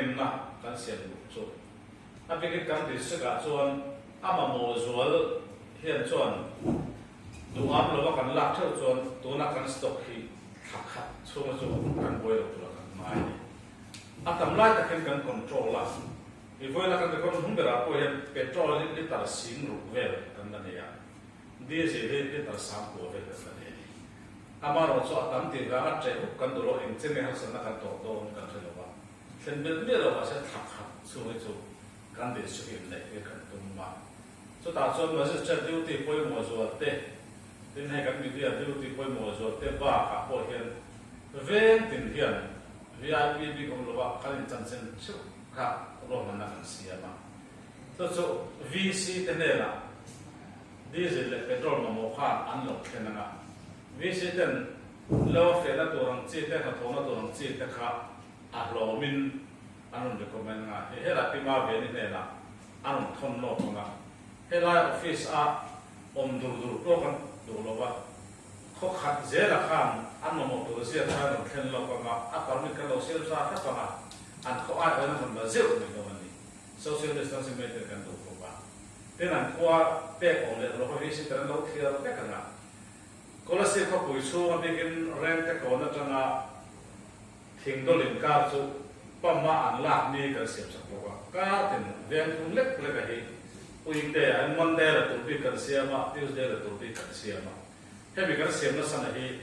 in na kan sian lu chu a bikin kan ti saka chuan ama mo zual hian chuan du am lo kan lak theu chuan tuna kan stock hi khat chunga chu kan boi lo tu kan mai a tam lai ta kan control la i voi la kan kon hum bera ko hian petrol ni tar sin ru vel kan na ya diesel ni tar sam ko vel kan na ni amaro so tam ti ga a che kan do lo eng chen ne ha san na kan to kan thelo ba sen bel me lo ba sa khat chunga chu kan de su in le kan tum ma so ta chuan ma se chat duty poi mo zo te tin hai kan mi dia duty poi mo zo te ba ka po hian ven tin hian VIP bi kom lo ba kan chan chen chu ka lo man na kan sia ma so VC te ne la diesel le petrol ma mo kha an lo khen na VC ten lo fe la to rang chi te ka thona to rang chi te kha a lo min anon recommend nga he la pi ma ve ni ne la anon thon lo nga he la office a om dur to kan do lo ba kho khat je la kham an mo to sia tha no khen lo ka a par mi ka lo sia sa ta ka an kho a na kan ba zeu ni ko ni social distancing meter kan do ko ba ten an ko pe on le lo ko vi si tan lo thia lo ka nga ko la se ko pui chu a begin rent ka ko na tanga thing do lim ka chu pama an la ni ka siam sak lo ka ten ven thum lek le ka hi Weekday and Monday la turbi kan siama, Tuesday la turbi kan siama. Hemi kan siam na sana hi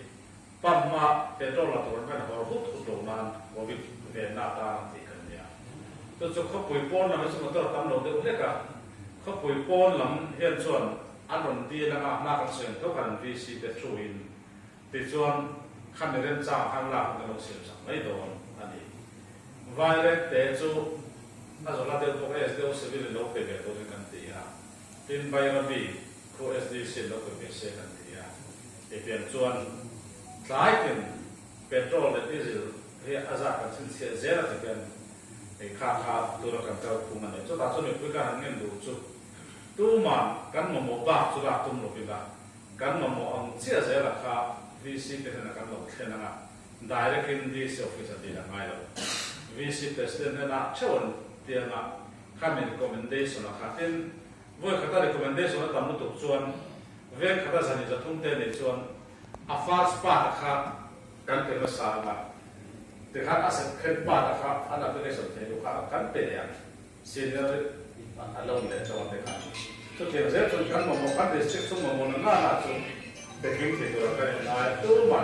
pamma petrol la turun kan hor hut lo nan covid ve na ta ti kan ya. To chu kho pui pon na chu motor tam lo de le ka. Kho pui pon lam hian chuan anon ti na na kan sen to kan VC te chu in. Ti chuan khan ne ren cha khan la kan lo siam sak mai don ani. Violet te chu na zo la de to es de o civil lo pe be to kan ti ya tin bai na bi ko SDC lo ko be se kan ti ya e pian chuan tlai tin petrol le diesel he aza kan sin se zera te pian e kha to lo kan ta ku ma ne chu ta chu ne pu ka han ngen du chu tu ma kan mo ba chu la tum lo pi ga kan mo ang chia zera kha VC te na kan lo thena na direct in this office ati la ngai lo VC president na chawon dia nga kami recommendation la khatin voi khata recommendation la tamu to chuan ve khata sani ja thum te ne chuan a fast part kha kan te ma sa ma te kha asat khet pa ta kha ana te so te lu kha kan pe ya senior alone le chuan te kha so te ze chuan kan mo kan district so mo na na chu te king te to ka na tu ma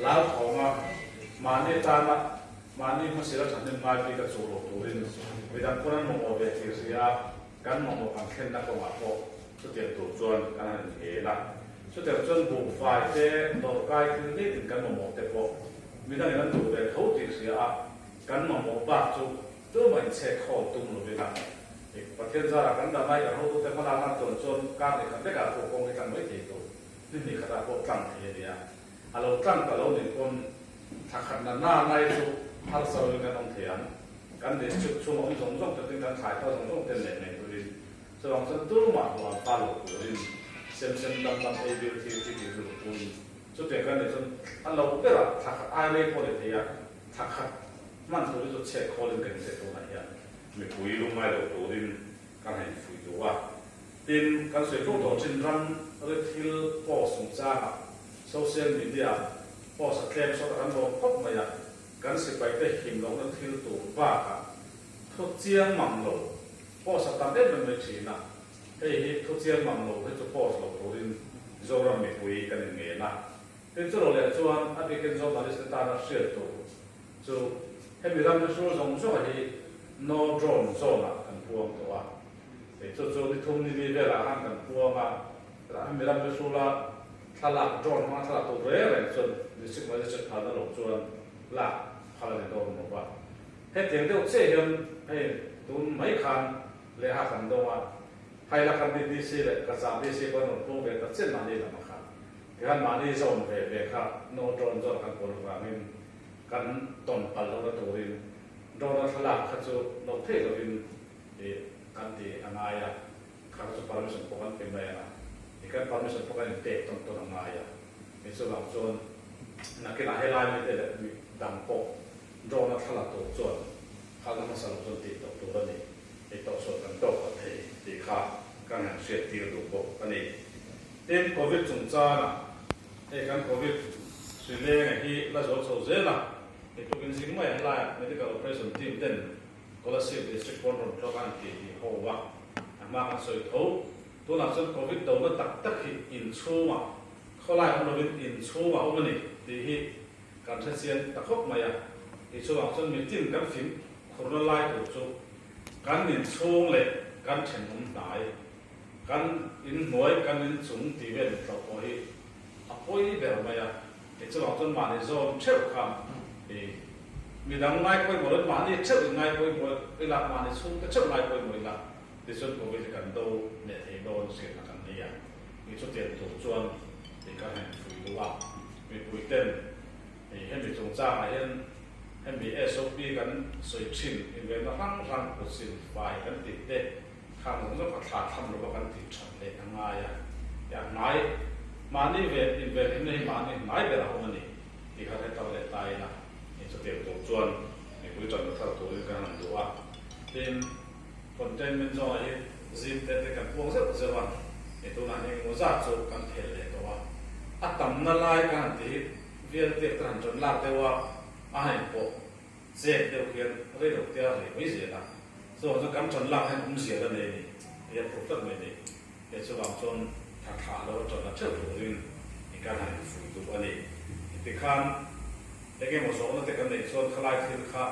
la khoma mani ta na mani ma sira chan ne mai pi ka chu lo to rin Widan kuran mo be sia kan mo kan khen na ko ma ko so te to chuan kan an he la so te chuan bu fai te do kai tin ni kan mo te ko widan an tu be tho ti sia kan mo ba chu tu mai che kho tum lo be la e pathian za kan da mai ho tu te ma la na to chuan ka ne kan te ka ko ko kan mai te to ni ni kha ko tang he dia alo tang ka lo ni kon tha khan na na nai chu har sa lo kan ong thian kan de chu chu mo zong zong te kan thai ta zong zong te le ne tu rin so long san tu ma wa pa lo tu rin sem dam dam e bi ti ti ru tu so te kan de chun an lo pe ra tha khat ai le ko le te ya tha khat man tu ru che ko le kan se to na ya me pui lu mai lo tu rin kan hai fui tu wa tin kan se tu to chin ran re thil po sung cha social media po sa klem so kan lo pop ma ya kan se pai te him lo na thil tu ba ka tho chiang mang lo po sa tam de me chi na he hi tho chiang mang lo he chu po lo to rin zo ra me pui kan nge na tin chu lo le chuan a bi ken zo ma le ta na share to chu he mi ram na so zong zo hi no drone zo na kan puang to wa e chu chu ni thum ni ve la han kan puang a ra mi ram na so la thala drone ma thala to re re chu ni sik ma le chu thala lo chuan la khala le to mo ba he tiang de che hian he tun mai khan le ha kan do wa hai la kan di se le ka sa di se ko no po ve ta chen ma ni la ma kha kan ma ni zon ve ve kha no drone zo kan ko wa min kan ton pal lo to rin do na thala kha chu no the lo rin e kan ti anaya kha chu permission ko kan pe mai na e kan permission ko kan te ton to anaya e so la zon na ke na helai ni te dang po do na thala to chuan ข้าวมันสลับต้นติดตัวนี้ไอ้ต่อส่วนกันต่อกันที่ข้าการหันเสียตีตัวบกอันนี้เต็มโควิดจงจ้านะไอ้การโควิดสุดเลยไงที่ละโซ่โซ่เจนะไอ้ตัวกินสิ่งไม่อะไรไม่ได้กับ operation team เด่นก็ละสิบ district control ทุกการที่หัวมากันสวยทุกตัวนักศึกโควิดตัวนั้นตักอินชูมาเขาไล่คนเราเป็นอินชูมาเอามันนี่ที่การเสียนตะคบมาอย่างที่ช่วงต้นมีจิ้มกันฟิล์มคนละไล่ถูกจุกันอินชูเลยกันเฉินหุ่นตายกันอินหน่วยกันอินสูงตีเวนต่อไปอ่ะพออีแบบมาอย่างที่ช่วงต้นมาในโซนเชื่อคำมีดังไงก็หมดมานี่เชื่อยังไงก็หมดเวลามาในสูงก็เชื่อไงก็หมดละที่สุดก็วิธีการดูเนี่ยที่โดนเสียกันนี่อย่างมีชุดเตียนถูกชวนที่การเห็นคุยดูว่ามีคุยเต้นให้มีจงจ้าให้มีSOP กันสวยชินอีเวนต์รังกุศิลไฟกันติดเต้ข้างมันก็ขาดทำหรือว่ากันติดฉันเลยทั้งไงอย่างไหนมานี่เวทอีเวนต์นี่มานี่ไหนเป็นอะไรมันนี่ที่เขาได้ทำเลยตายนะนี่ชุดเตียนถูกชวนมีคุยจนกระทั่งตัวกันดูว่าเป็นcontainment zone zip te kan puang se sewan itu na ni ngoza chu kan thel le to wa atam na lai kan ti vial te tran jon la te wa a hai po je te khian re lo te re mai je la so zo kan jon la han um je la ne ni ya pro tak me ni ya chu wang jon tha lo jon la cheu tu rin ni kan han fu tu ani ti khan te ke mo so na te kan nei chon khalai thil kha